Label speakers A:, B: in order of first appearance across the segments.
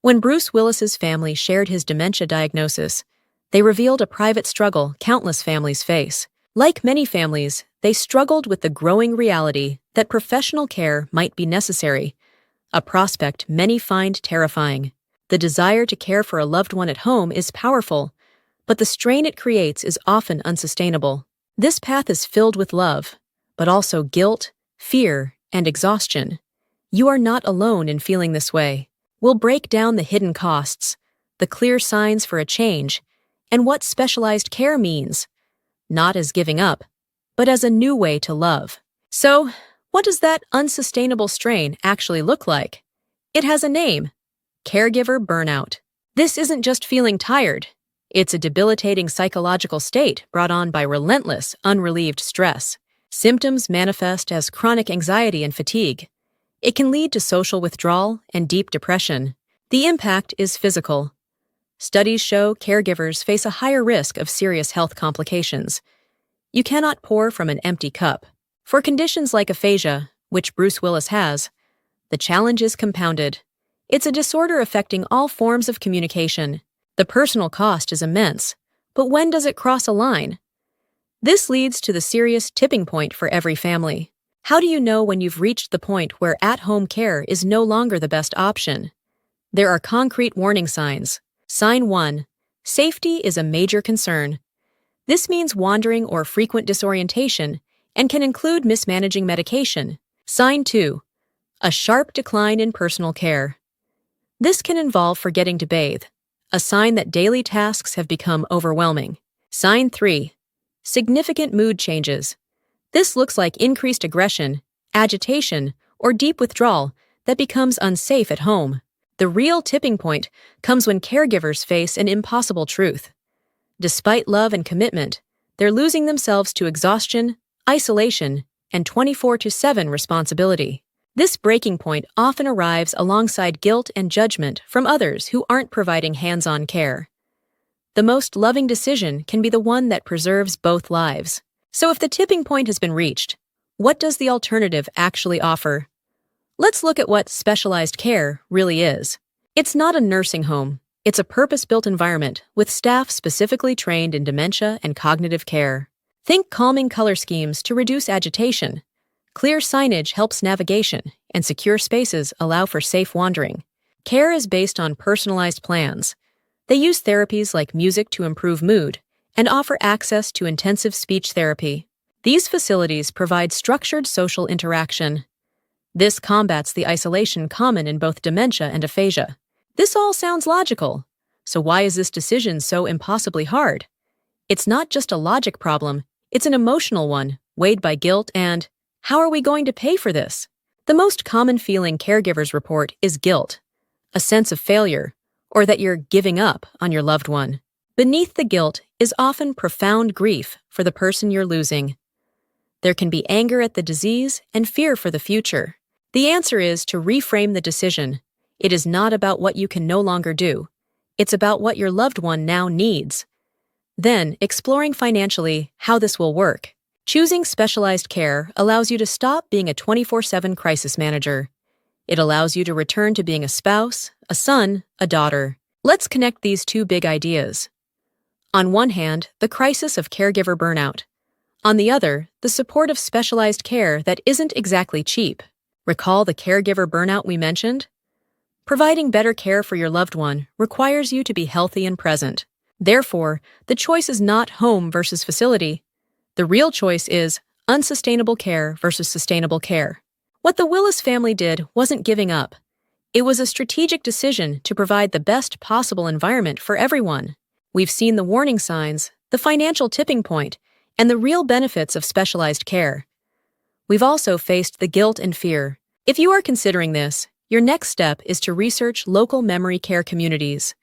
A: When Bruce Willis's family shared his dementia diagnosis, they revealed a private struggle countless families face. Like many families, they struggled with the growing reality that professional care might be necessary, a prospect many find terrifying. The desire to care for a loved one at home is powerful, but the strain it creates is often unsustainable. This path is filled with love, but also guilt, fear, and exhaustion. You are not alone in feeling this way. We'll break down the hidden costs, the clear signs for a change, and what specialized care means, not as giving up, but as a new way to love. So, what does that unsustainable strain actually look like? It has a name: caregiver burnout. This isn't just feeling tired. It's a debilitating psychological state brought on by relentless, unrelieved stress. Symptoms manifest as chronic anxiety and fatigue. It can lead to social withdrawal and deep depression. The impact is physical. Studies show caregivers face a higher risk of serious health complications. You cannot pour from an empty cup. For conditions like aphasia, which Bruce Willis has, the challenge is compounded. It's a disorder affecting all forms of communication. The personal cost is immense, but when does it cross a line? This leads to the serious tipping point for every family. How do you know when you've reached the point where at-home care is no longer the best option? There are concrete warning signs. Sign 1. Safety is a major concern. This means wandering or frequent disorientation and can include mismanaging medication. Sign 2. A sharp decline in personal care. This can involve forgetting to bathe, a sign that daily tasks have become overwhelming. Sign 3. Significant mood changes. This looks like increased aggression, agitation, or deep withdrawal that becomes unsafe at home. The real tipping point comes when caregivers face an impossible truth. Despite love and commitment, they're losing themselves to exhaustion, isolation, and 24/7 responsibility. This breaking point often arrives alongside guilt and judgment from others who aren't providing hands-on care. The most loving decision can be the one that preserves both lives. So if the tipping point has been reached, what does the alternative actually offer? Let's look at what specialized care really is. It's not a nursing home. It's a purpose-built environment with staff specifically trained in dementia and cognitive care. Think calming color schemes to reduce agitation. Clear signage helps navigation, and secure spaces allow for safe wandering. Care is based on personalized plans. They use therapies like music to improve mood and offer access to intensive speech therapy. These facilities provide structured social interaction. This combats the isolation common in both dementia and aphasia. This all sounds logical. So why is this decision so impossibly hard? It's not just a logic problem, it's an emotional one, weighed by guilt and, how are we going to pay for this? The most common feeling caregivers report is guilt, a sense of failure, or that you're giving up on your loved one. Beneath the guilt is often profound grief for the person you're losing. There can be anger at the disease and fear for the future. The answer is to reframe the decision. It is not about what you can no longer do. It's about what your loved one now needs. Then, exploring financially how this will work. Choosing specialized care allows you to stop being a 24/7 crisis manager. It allows you to return to being a spouse, a son, a daughter. Let's connect these two big ideas. On one hand, the crisis of caregiver burnout. On the other, the support of specialized care that isn't exactly cheap. Recall the caregiver burnout we mentioned? Providing better care for your loved one requires you to be healthy and present. Therefore, the choice is not home versus facility. The real choice is unsustainable care versus sustainable care. What the Willis family did wasn't giving up. It was a strategic decision to provide the best possible environment for everyone. We've seen the warning signs, the financial tipping point, and the real benefits of specialized care. We've also faced the guilt and fear. If you are considering this, your next step is to research local memory care communities.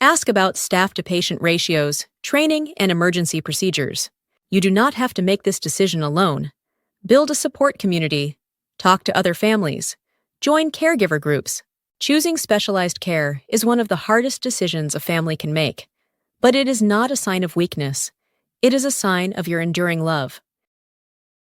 A: Ask about staff-to-patient ratios, training, and emergency procedures. You do not have to make this decision alone. Build a support community. Talk to other families. Join caregiver groups. Choosing specialized care is one of the hardest decisions a family can make. But it is not a sign of weakness. It is a sign of your enduring love.